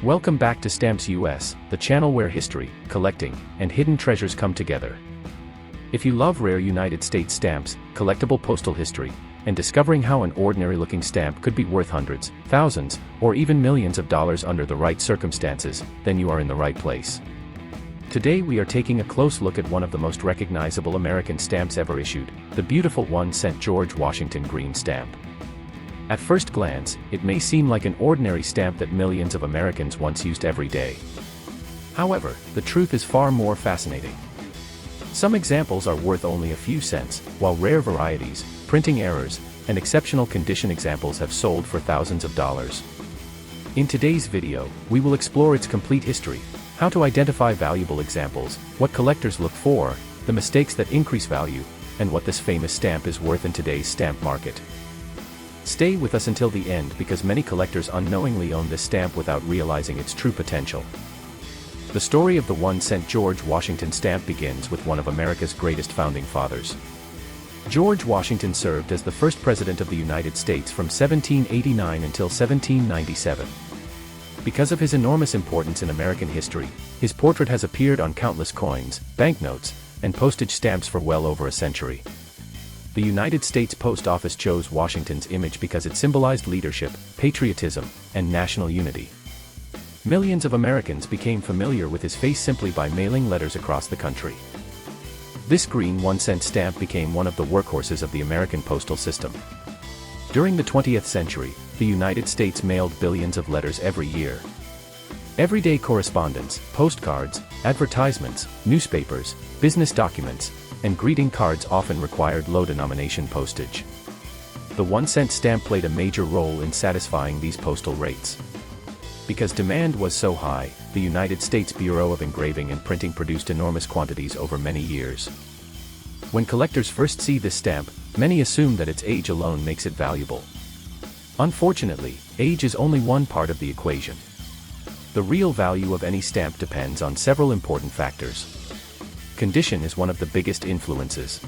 Welcome back to Stamps US, the channel where history, collecting, and hidden treasures come together. If you love rare United States stamps, collectible postal history, and discovering how an ordinary-looking stamp could be worth hundreds, thousands, or even millions of dollars under the right circumstances, then you are in the right place. Today we are taking a close look at one of the most recognizable American stamps ever issued, the beautiful 1-cent George Washington green stamp. At first glance, it may seem like an ordinary stamp that millions of Americans once used every day. However, the truth is far more fascinating. Some examples are worth only a few cents, while rare varieties, printing errors, and exceptional condition examples have sold for thousands of dollars. In today's video, we will explore its complete history, how to identify valuable examples, what collectors look for, the mistakes that increase value, and what this famous stamp is worth in today's stamp market. Stay with us until the end because many collectors unknowingly own this stamp without realizing its true potential. The story of the 1-cent George Washington stamp begins with one of America's greatest founding fathers. George Washington served as the first president of the United States from 1789 until 1797. Because of his enormous importance in American history, his portrait has appeared on countless coins, banknotes, and postage stamps for well over a century. The United States Post Office chose Washington's image because it symbolized leadership, patriotism, and national unity. Millions of Americans became familiar with his face simply by mailing letters across the country. This green 1-cent stamp became one of the workhorses of the American postal system. During the 20th century, the United States mailed billions of letters every year. Everyday correspondence, postcards, advertisements, newspapers, business documents, and greeting cards often required low-denomination postage. The 1-cent stamp played a major role in satisfying these postal rates. Because demand was so high, the United States Bureau of Engraving and Printing produced enormous quantities over many years. When collectors first see this stamp, many assume that its age alone makes it valuable. Unfortunately, age is only one part of the equation. The real value of any stamp depends on several important factors. Condition is one of the biggest influences.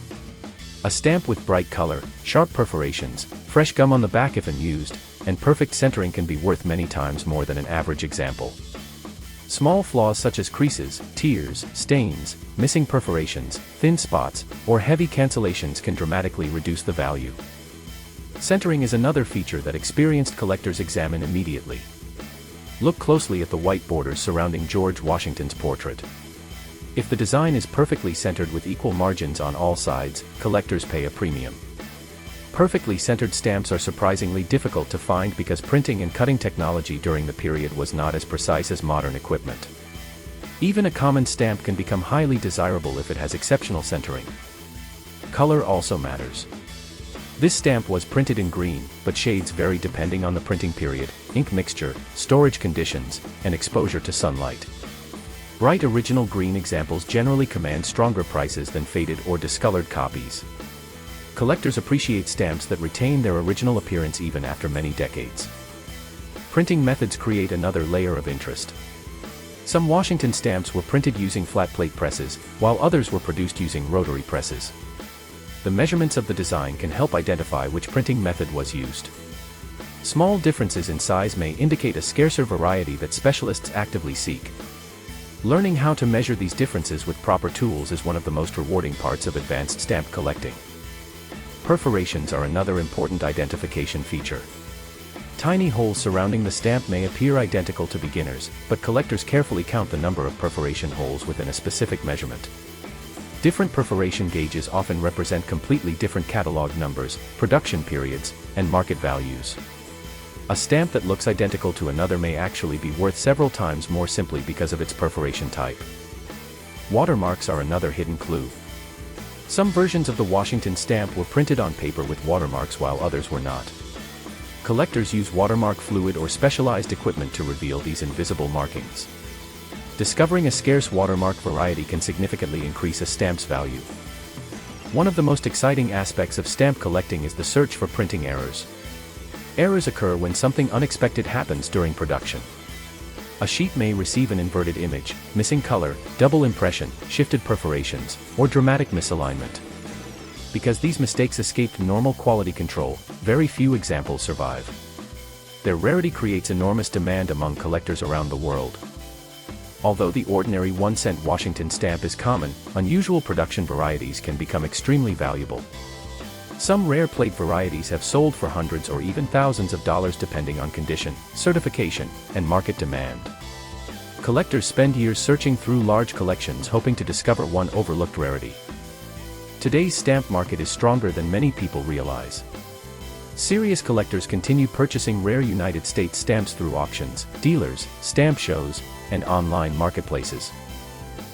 A stamp with bright color, sharp perforations, fresh gum on the back if unused, and perfect centering can be worth many times more than an average example. Small flaws such as creases, tears, stains, missing perforations, thin spots, or heavy cancellations can dramatically reduce the value. Centering is another feature that experienced collectors examine immediately. Look closely at the white borders surrounding George Washington's portrait. If the design is perfectly centered with equal margins on all sides, collectors pay a premium. Perfectly centered stamps are surprisingly difficult to find because printing and cutting technology during the period was not as precise as modern equipment. Even a common stamp can become highly desirable if it has exceptional centering. Color also matters. This stamp was printed in green, but shades vary depending on the printing period, ink mixture, storage conditions, and exposure to sunlight. Bright original green examples generally command stronger prices than faded or discolored copies. Collectors appreciate stamps that retain their original appearance even after many decades. Printing methods create another layer of interest. Some Washington stamps were printed using flat plate presses, while others were produced using rotary presses. The measurements of the design can help identify which printing method was used. Small differences in size may indicate a scarcer variety that specialists actively seek. Learning how to measure these differences with proper tools is one of the most rewarding parts of advanced stamp collecting. Perforations are another important identification feature. Tiny holes surrounding the stamp may appear identical to beginners, but collectors carefully count the number of perforation holes within a specific measurement. Different perforation gauges often represent completely different catalog numbers, production periods, and market values. A stamp that looks identical to another may actually be worth several times more simply because of its perforation type. Watermarks are another hidden clue. Some versions of the Washington stamp were printed on paper with watermarks while others were not. Collectors use watermark fluid or specialized equipment to reveal these invisible markings. Discovering a scarce watermark variety can significantly increase a stamp's value. One of the most exciting aspects of stamp collecting is the search for printing errors. Errors occur when something unexpected happens during production. A sheet may receive an inverted image, missing color, double impression, shifted perforations, or dramatic misalignment. Because these mistakes escaped normal quality control, very few examples survive. their rarity creates enormous demand among collectors around the world. Although the ordinary 1-cent Washington stamp is common, unusual production varieties can become extremely valuable. Some rare plate varieties have sold for hundreds or even thousands of dollars depending on condition, certification, and market demand. Collectors spend years searching through large collections hoping to discover one overlooked rarity. Today's stamp market is stronger than many people realize. Serious collectors continue purchasing rare United States stamps through auctions, dealers, stamp shows, and online marketplaces.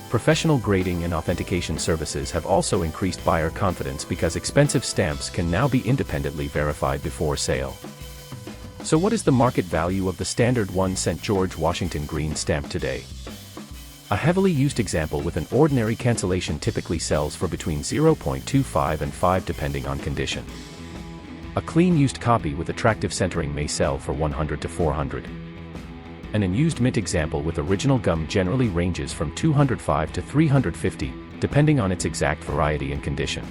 Professional grading and authentication services have also increased buyer confidence because expensive stamps can now be independently verified before sale. So what is the market value of the standard 1-cent George Washington green stamp today? A heavily used example with an ordinary cancellation typically sells for between 0.25 and 5 depending on condition. A clean used copy with attractive centering may sell for $100 to $400. An unused mint example with original gum generally ranges from $205 to $350, depending on its exact variety and condition.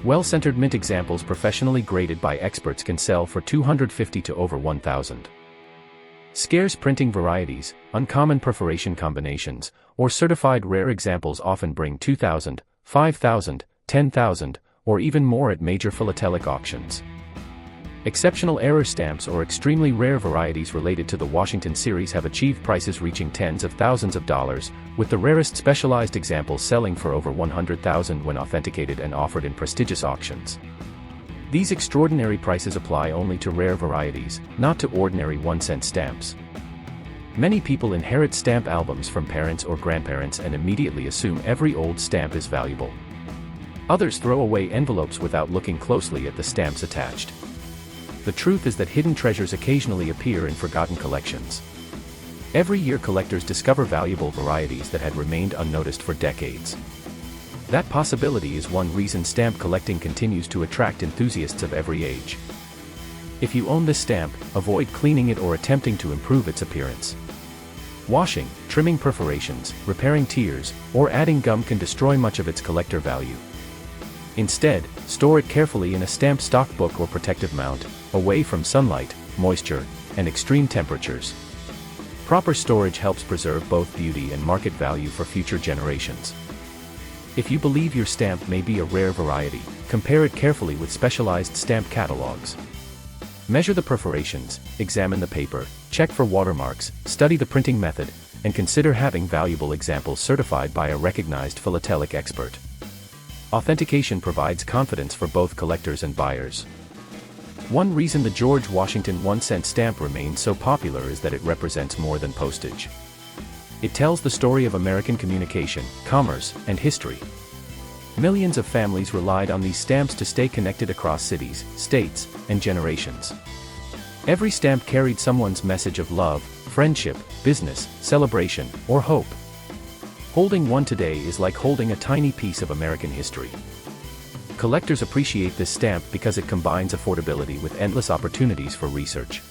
Well-centered mint examples professionally graded by experts can sell for $250 to over $1,000. Scarce printing varieties, uncommon perforation combinations, or certified rare examples often bring $2,000, $5,000, $10,000, or even more at major philatelic auctions. Exceptional error stamps or extremely rare varieties related to the Washington series have achieved prices reaching tens of thousands of dollars, with the rarest specialized examples selling for over $100,000 when authenticated and offered in prestigious auctions. These extraordinary prices apply only to rare varieties, not to ordinary 1-cent stamps. Many people inherit stamp albums from parents or grandparents and immediately assume every old stamp is valuable. Others throw away envelopes without looking closely at the stamps attached. The truth is that hidden treasures occasionally appear in forgotten collections. Every year collectors discover valuable varieties that had remained unnoticed for decades. That possibility is one reason stamp collecting continues to attract enthusiasts of every age. If you own this stamp, avoid cleaning it or attempting to improve its appearance. Washing, trimming perforations, repairing tears, or adding gum can destroy much of its collector value. Instead, store it carefully in a stamp stock book or protective mount, away from sunlight, moisture, and extreme temperatures. Proper storage helps preserve both beauty and market value for future generations. If you believe your stamp may be a rare variety, compare it carefully with specialized stamp catalogs. Measure the perforations, examine the paper, check for watermarks, study the printing method, and consider having valuable examples certified by a recognized philatelic expert. Authentication provides confidence for both collectors and buyers. One reason the George Washington 1-cent stamp remains so popular is that it represents more than postage. It tells the story of American communication, commerce, and history. Millions of families relied on these stamps to stay connected across cities, states, and generations. Every stamp carried someone's message of love, friendship, business, celebration, or hope. Holding one today is like holding a tiny piece of American history. Collectors appreciate this stamp because it combines affordability with endless opportunities for research.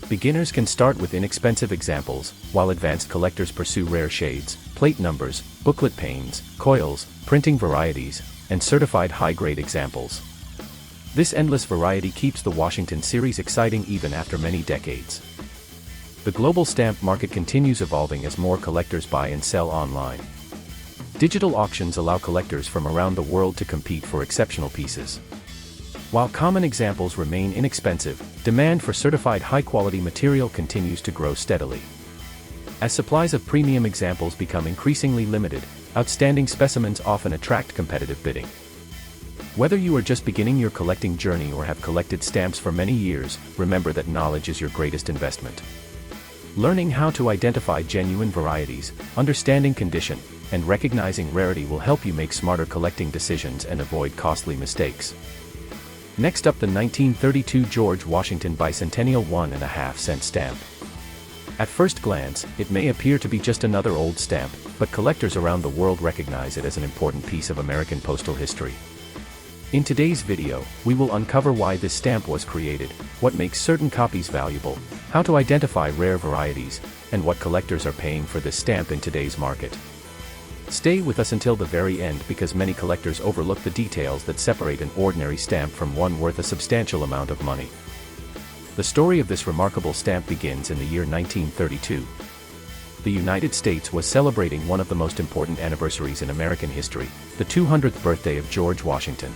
Beginners can start with inexpensive examples, while advanced collectors pursue rare shades, plate numbers, booklet panes, coils, printing varieties, and certified high-grade examples. This endless variety keeps the Washington series exciting even after many decades. The global stamp market continues evolving as more collectors buy and sell online. Digital auctions allow collectors from around the world to compete for exceptional pieces. While common examples remain inexpensive, demand for certified high-quality material continues to grow steadily. As supplies of premium examples become increasingly limited, outstanding specimens often attract competitive bidding. Whether you are just beginning your collecting journey or have collected stamps for many years, remember that knowledge is your greatest investment. Learning how to identify genuine varieties, understanding condition, and recognizing rarity will help you make smarter collecting decisions and avoid costly mistakes. Next up, the 1932 George Washington Bicentennial 1.5-cent stamp. At first glance, it may appear to be just another old stamp, but collectors around the world recognize it as an important piece of American postal history. In today's video, we will uncover why this stamp was created, what makes certain copies valuable, how to identify rare varieties, and what collectors are paying for this stamp in today's market. Stay with us until the very end because many collectors overlook the details that separate an ordinary stamp from one worth a substantial amount of money. The story of this remarkable stamp begins in the year 1932. The United States was celebrating one of the most important anniversaries in American history, the 200th birthday of George Washington.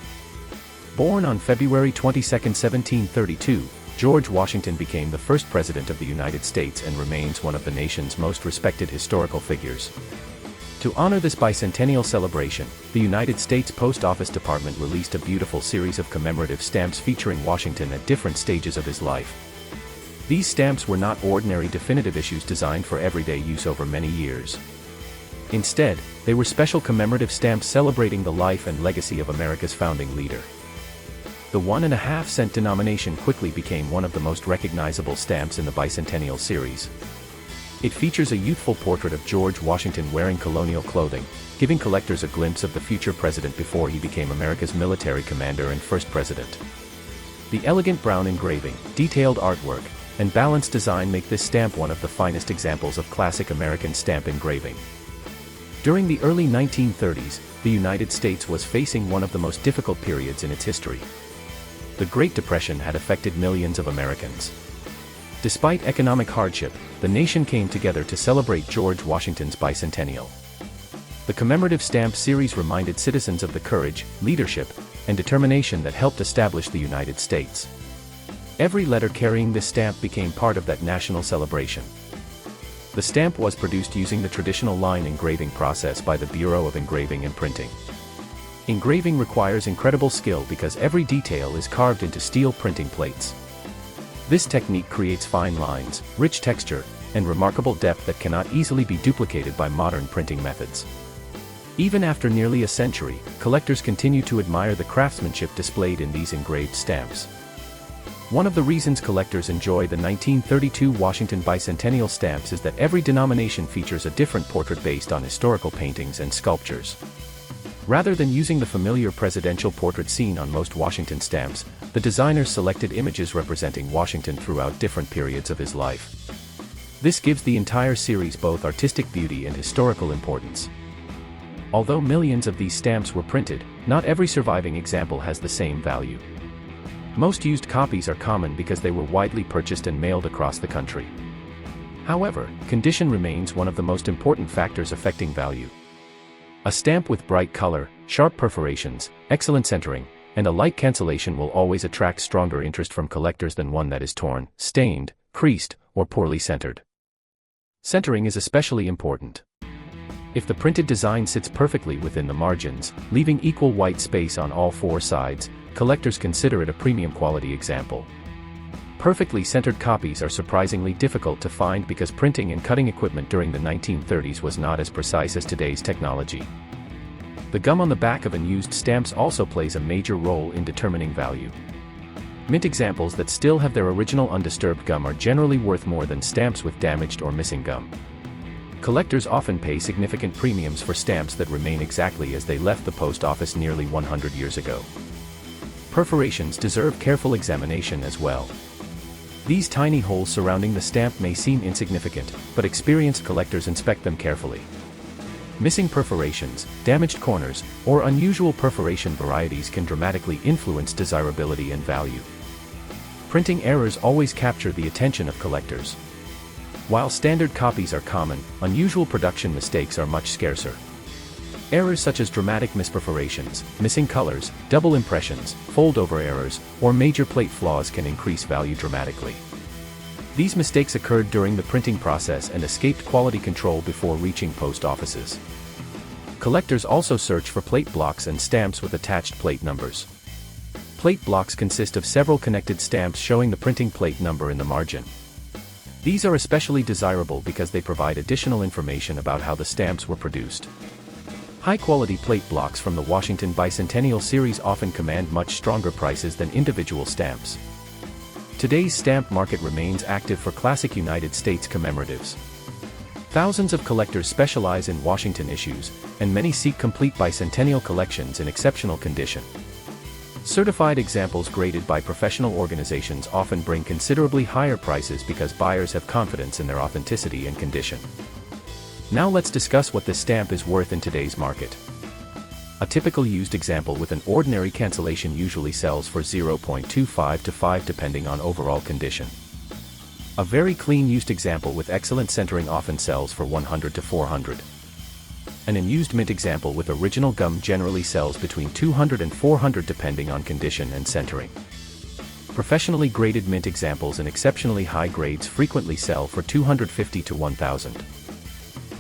Born on February 22, 1732, George Washington became the first president of the United States and remains one of the nation's most respected historical figures. To honor this bicentennial celebration, the United States Post Office Department released a beautiful series of commemorative stamps featuring Washington at different stages of his life. These stamps were not ordinary definitive issues designed for everyday use over many years. Instead, they were special commemorative stamps celebrating the life and legacy of America's founding leader. The 1.5-cent denomination quickly became one of the most recognizable stamps in the Bicentennial series. It features a youthful portrait of George Washington wearing colonial clothing, giving collectors a glimpse of the future president before he became America's military commander and first president. The elegant brown engraving, detailed artwork, and balanced design make this stamp one of the finest examples of classic American stamp engraving. During the early 1930s, the United States was facing one of the most difficult periods in its history. The Great Depression had affected millions of Americans. Despite economic hardship, the nation came together to celebrate George Washington's bicentennial. The commemorative stamp series reminded citizens of the courage, leadership, and determination that helped establish the United States. Every letter carrying this stamp became part of that national celebration. The stamp was produced using the traditional line engraving process by the Bureau of Engraving and Printing. Engraving requires incredible skill because every detail is carved into steel printing plates. This technique creates fine lines, rich texture, and remarkable depth that cannot easily be duplicated by modern printing methods. Even after nearly a century, collectors continue to admire the craftsmanship displayed in these engraved stamps. One of the reasons collectors enjoy the 1932 Washington Bicentennial stamps is that every denomination features a different portrait based on historical paintings and sculptures. Rather than using the familiar presidential portrait seen on most Washington stamps, the designers selected images representing Washington throughout different periods of his life. This gives the entire series both artistic beauty and historical importance. Although millions of these stamps were printed, not every surviving example has the same value. Most used copies are common because they were widely purchased and mailed across the country. However, condition remains one of the most important factors affecting value. A stamp with bright color, sharp perforations, excellent centering, and a light cancellation will always attract stronger interest from collectors than one that is torn, stained, creased, or poorly centered. Centering is especially important. If the printed design sits perfectly within the margins, leaving equal white space on all four sides, collectors consider it a premium quality example. Perfectly centered copies are surprisingly difficult to find because printing and cutting equipment during the 1930s was not as precise as today's technology. The gum on the back of unused stamps also plays a major role in determining value. Mint examples that still have their original undisturbed gum are generally worth more than stamps with damaged or missing gum. Collectors often pay significant premiums for stamps that remain exactly as they left the post office nearly 100 years ago. Perforations deserve careful examination as well. These tiny holes surrounding the stamp may seem insignificant, but experienced collectors inspect them carefully. Missing perforations, damaged corners, or unusual perforation varieties can dramatically influence desirability and value. Printing errors always capture the attention of collectors. While standard copies are common, unusual production mistakes are much scarcer. Errors such as dramatic misperforations, missing colors, double impressions, fold-over errors, or major plate flaws can increase value dramatically. These mistakes occurred during the printing process and escaped quality control before reaching post offices. Collectors also search for plate blocks and stamps with attached plate numbers. Plate blocks consist of several connected stamps showing the printing plate number in the margin. These are especially desirable because they provide additional information about how the stamps were produced. High-quality plate blocks from the Washington Bicentennial series often command much stronger prices than individual stamps. Today's stamp market remains active for classic United States commemoratives. Thousands of collectors specialize in Washington issues, and many seek complete bicentennial collections in exceptional condition. Certified examples graded by professional organizations often bring considerably higher prices because buyers have confidence in their authenticity and condition. Now let's discuss what this stamp is worth in today's market. A typical used example with an ordinary cancellation usually sells for 0.25 to 5 depending on overall condition. A very clean used example with excellent centering often sells for 100 to 400. An unused mint example with original gum generally sells between 200 and 400 depending on condition and centering. Professionally graded mint examples in exceptionally high grades frequently sell for 250 to 1,000.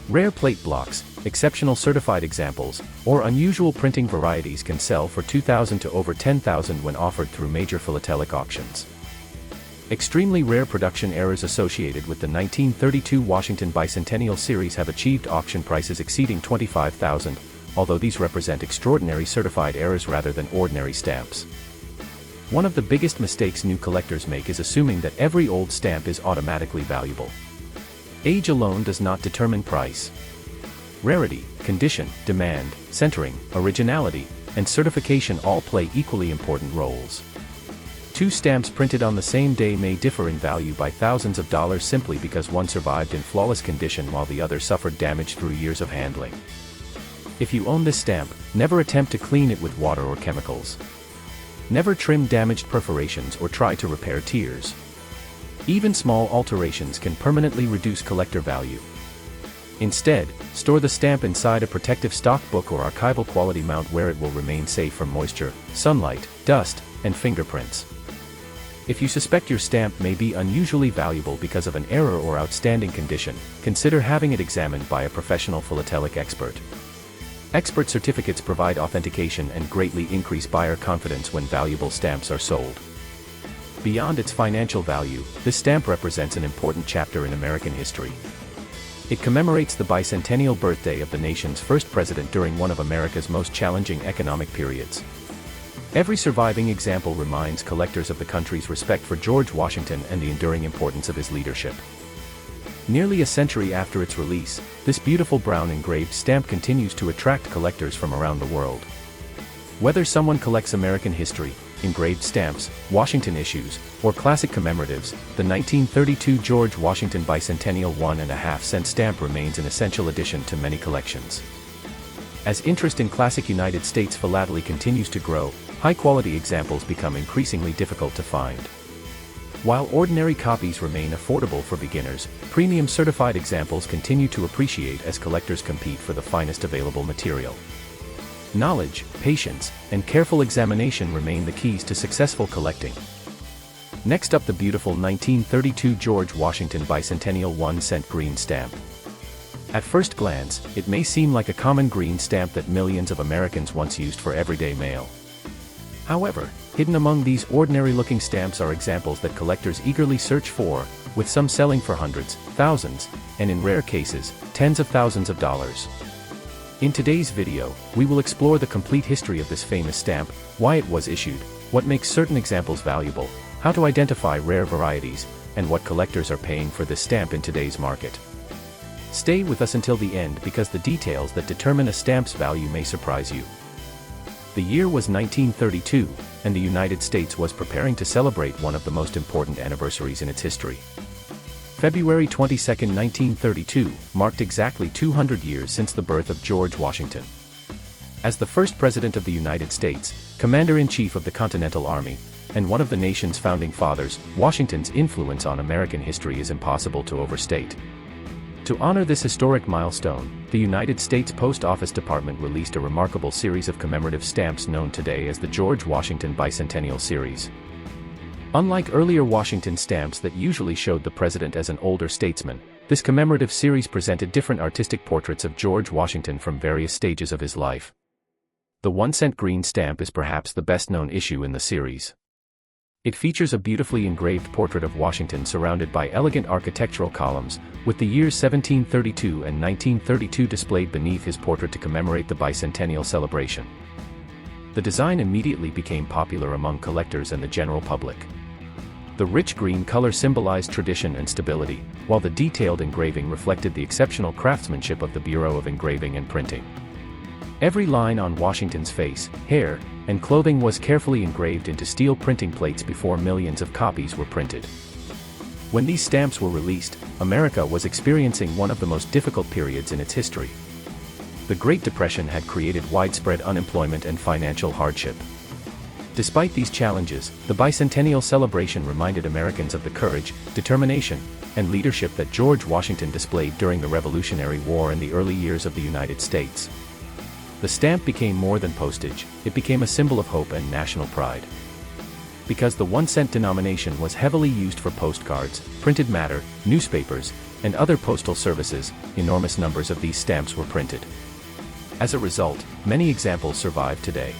Rare plate blocks, exceptional certified examples, or unusual printing varieties can sell for 2,000 to over 10,000 when offered through major philatelic auctions. Extremely rare production errors associated with the 1932 Washington Bicentennial series have achieved auction prices exceeding $25,000, although these represent extraordinary certified errors rather than ordinary stamps. One of the biggest mistakes new collectors make is assuming that every old stamp is automatically valuable. Age alone does not determine price. Rarity, condition, demand, centering, originality, and certification all play equally important roles. Two stamps printed on the same day may differ in value by thousands of dollars simply because one survived in flawless condition while the other suffered damage through years of handling. If you own this stamp, never attempt to clean it with water or chemicals. Never trim damaged perforations or try to repair tears. Even small alterations can permanently reduce collector value. Instead, store the stamp inside a protective stock book or archival quality mount where it will remain safe from moisture, sunlight, dust, and fingerprints. If you suspect your stamp may be unusually valuable because of an error or outstanding condition, consider having it examined by a professional philatelic expert. Expert certificates provide authentication and greatly increase buyer confidence when valuable stamps are sold. Beyond its financial value, this stamp represents an important chapter in American history. It commemorates the bicentennial birthday of the nation's first president during one of America's most challenging economic periods. Every surviving example reminds collectors of the country's respect for George Washington and the enduring importance of his leadership. Nearly a century after its release, this beautiful brown engraved stamp continues to attract collectors from around the world. Whether someone collects American history, engraved stamps, Washington issues, or classic commemoratives, the 1932 George Washington Bicentennial 1.5-cent stamp remains an essential addition to many collections. As interest in classic United States philately continues to grow, high-quality examples become increasingly difficult to find. While ordinary copies remain affordable for beginners, premium certified examples continue to appreciate as collectors compete for the finest available material. Knowledge, patience, and careful examination remain the keys to successful collecting. Next up, the beautiful 1932 George Washington Bicentennial 1-cent green stamp. At first glance, it may seem like a common green stamp that millions of Americans once used for everyday mail. However, hidden among these ordinary-looking stamps are examples that collectors eagerly search for, with some selling for hundreds, thousands, and in rare cases, tens of thousands of dollars. In today's video, we will explore the complete history of this famous stamp, why it was issued, what makes certain examples valuable, how to identify rare varieties, and what collectors are paying for this stamp in today's market. Stay with us until the end because the details that determine a stamp's value may surprise you. The year was 1932, and the United States was preparing to celebrate one of the most important anniversaries in its history. February 22, 1932, marked exactly 200 years since the birth of George Washington. As the first President of the United States, Commander-in-Chief of the Continental Army, and one of the nation's founding fathers, Washington's influence on American history is impossible to overstate. To honor this historic milestone, the United States Post Office Department released a remarkable series of commemorative stamps known today as the George Washington Bicentennial Series. Unlike earlier Washington stamps that usually showed the president as an older statesman, this commemorative series presented different artistic portraits of George Washington from various stages of his life. The 1-cent green stamp is perhaps the best-known issue in the series. It features a beautifully engraved portrait of Washington surrounded by elegant architectural columns, with the years 1732 and 1932 displayed beneath his portrait to commemorate the bicentennial celebration. The design immediately became popular among collectors and the general public. The rich green color symbolized tradition and stability, while the detailed engraving reflected the exceptional craftsmanship of the Bureau of Engraving and Printing. Every line on Washington's face, hair, and clothing was carefully engraved into steel printing plates before millions of copies were printed. When these stamps were released, America was experiencing one of the most difficult periods in its history. the Great Depression had created widespread unemployment and financial hardship. Despite these challenges, the bicentennial celebration reminded Americans of the courage, determination, and leadership that George Washington displayed during the Revolutionary War and the early years of the United States. The stamp became more than postage, it became a symbol of hope and national pride. Because the 1-cent denomination was heavily used for postcards, printed matter, newspapers, and other postal services, enormous numbers of these stamps were printed. As a result, many examples survive today.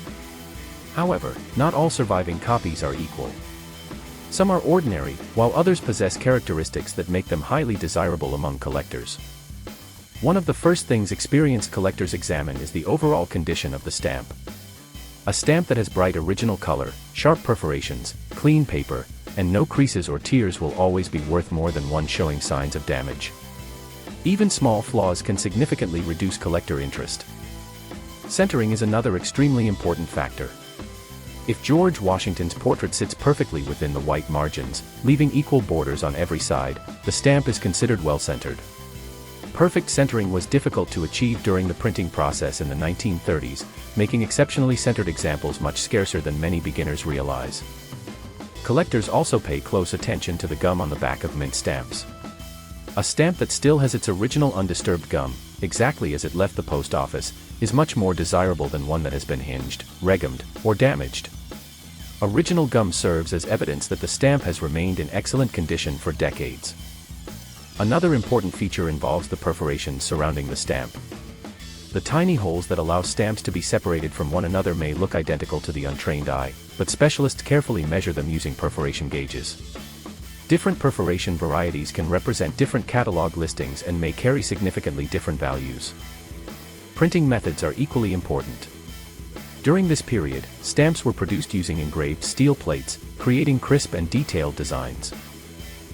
However, not all surviving copies are equal. Some are ordinary, while others possess characteristics that make them highly desirable among collectors. One of the first things experienced collectors examine is the overall condition of the stamp. A stamp that has bright original color, sharp perforations, clean paper, and no creases or tears will always be worth more than one showing signs of damage. Even small flaws can significantly reduce collector interest. Centering is another extremely important factor. If George Washington's portrait sits perfectly within the white margins, leaving equal borders on every side, the stamp is considered well centered. Perfect centering was difficult to achieve during the printing process in the 1930s, making exceptionally centered examples much scarcer than many beginners realize. Collectors also pay close attention to the gum on the back of mint stamps. A stamp that still has its original undisturbed gum, exactly as it left the post office, is much more desirable than one that has been hinged, regummed, or damaged. Original gum serves as evidence that the stamp has remained in excellent condition for decades. Another important feature involves the perforations surrounding the stamp. The tiny holes that allow stamps to be separated from one another may look identical to the untrained eye, but specialists carefully measure them using perforation gauges. Different perforation varieties can represent different catalog listings and may carry significantly different values. Printing methods are equally important. During this period, stamps were produced using engraved steel plates, creating crisp and detailed designs.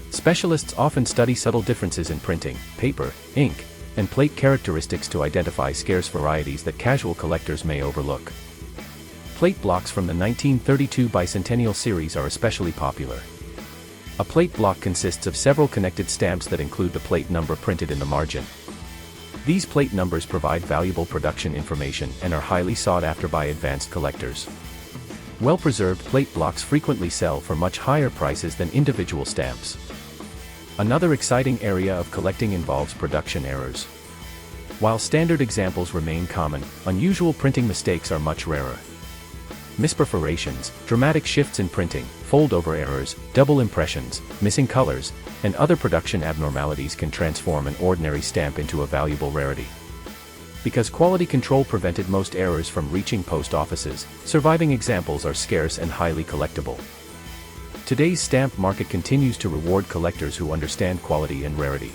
Specialists often study subtle differences in printing, paper, ink, and plate characteristics to identify scarce varieties that casual collectors may overlook. Plate blocks from the 1932 Bicentennial series are especially popular. A plate block consists of several connected stamps that include the plate number printed in the margin. These plate numbers provide valuable production information and are highly sought after by advanced collectors. Well-preserved plate blocks frequently sell for much higher prices than individual stamps. Another exciting area of collecting involves production errors. While standard examples remain common, unusual printing mistakes are much rarer. Misperforations, dramatic shifts in printing, fold-over errors, double impressions, missing colors, and other production abnormalities can transform an ordinary stamp into a valuable rarity. Because quality control prevented most errors from reaching post offices, surviving examples are scarce and highly collectible. Today's stamp market continues to reward collectors who understand quality and rarity.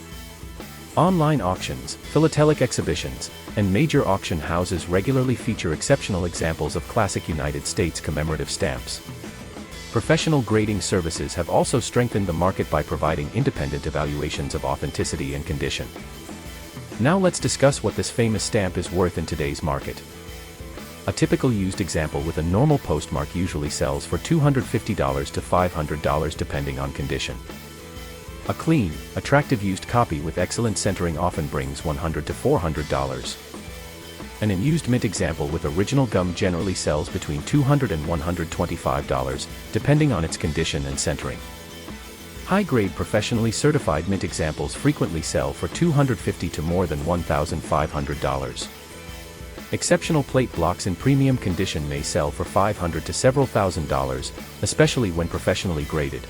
Online auctions, philatelic exhibitions, and major auction houses regularly feature exceptional examples of classic United States commemorative stamps. Professional grading services have also strengthened the market by providing independent evaluations of authenticity and condition. Now let's discuss what this famous stamp is worth in today's market. A typical used example with a normal postmark usually sells for $250 to $500 depending on condition. A clean, attractive used copy with excellent centering often brings $100 to $400. An unused mint example with original gum generally sells between $200 and $125, depending on its condition and centering. High-grade professionally certified mint examples frequently sell for $250 to more than $1,500. Exceptional plate blocks in premium condition may sell for $500 to several $1,000s, especially when professionally graded.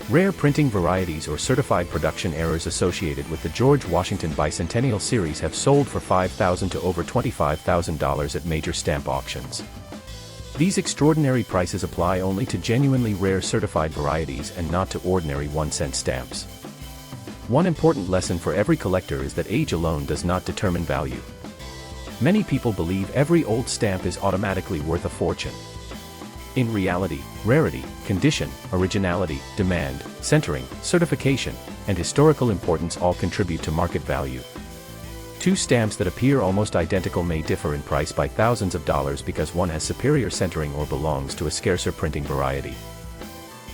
Rare printing varieties or certified production errors associated with the George Washington Bicentennial series have sold for $5,000 to over $25,000 at major stamp auctions. These extraordinary prices apply only to genuinely rare certified varieties and not to ordinary 1-cent stamps. One important lesson for every collector is that age alone does not determine value. Many people believe every old stamp is automatically worth a fortune. In reality, rarity, condition, originality, demand, centering, certification, and historical importance all contribute to market value. Two stamps that appear almost identical may differ in price by thousands of dollars because one has superior centering or belongs to a scarcer printing variety.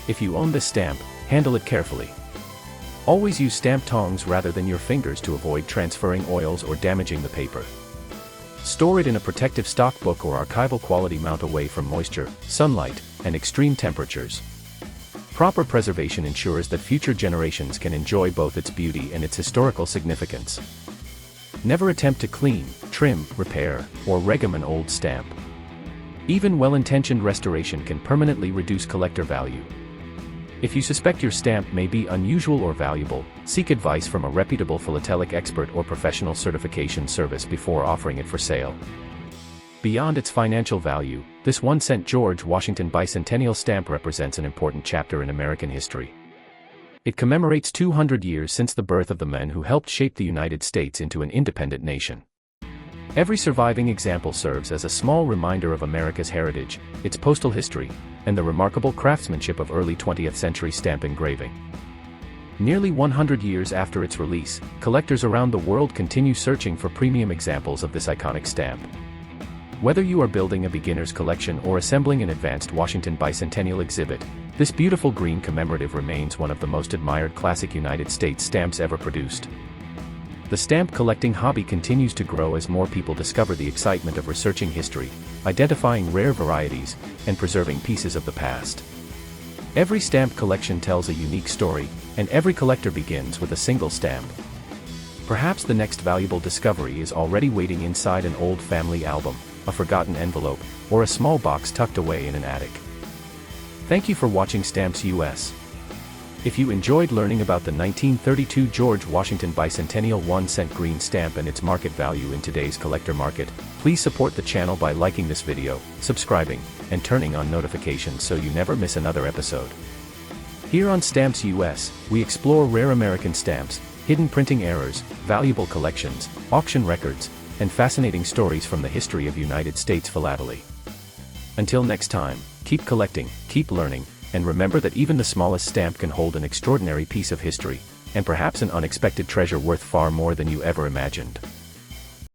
If you own this stamp, handle it carefully. Always use stamp tongs rather than your fingers to avoid transferring oils or damaging the paper. Store it in a protective stockbook or archival quality mount away from moisture, sunlight, and extreme temperatures. Proper preservation ensures that future generations can enjoy both its beauty and its historical significance. Never attempt to clean, trim, repair, or regum an old stamp. Even well-intentioned restoration can permanently reduce collector value. If you suspect your stamp may be unusual or valuable, seek advice from a reputable philatelic expert or professional certification service before offering it for sale. Beyond its financial value, this 1-cent George Washington Bicentennial stamp represents an important chapter in American history. It commemorates 200 years since the birth of the men who helped shape the United States into an independent nation. Every surviving example serves as a small reminder of America's heritage, its postal history, and the remarkable craftsmanship of early 20th century stamp engraving. Nearly 100 years after its release, collectors around the world continue searching for premium examples of this iconic stamp. Whether you are building a beginner's collection or assembling an advanced Washington Bicentennial exhibit, this beautiful green commemorative remains one of the most admired classic United States stamps ever produced. The stamp collecting hobby continues to grow as more people discover the excitement of researching history, identifying rare varieties, and preserving pieces of the past. Every stamp collection tells a unique story, and every collector begins with a single stamp. Perhaps the next valuable discovery is already waiting inside an old family album, a forgotten envelope, or a small box tucked away in an attic. Thank you for watching Stamps US. If you enjoyed learning about the 1932 George Washington Bicentennial 1-cent green stamp and its market value in today's collector market, please support the channel by liking this video, subscribing, and turning on notifications so you never miss another episode. Here on Stamps US, we explore rare American stamps, hidden printing errors, valuable collections, auction records, and fascinating stories from the history of United States philately. Until next time, keep collecting, keep learning, and remember that even the smallest stamp can hold an extraordinary piece of history, and perhaps an unexpected treasure worth far more than you ever imagined.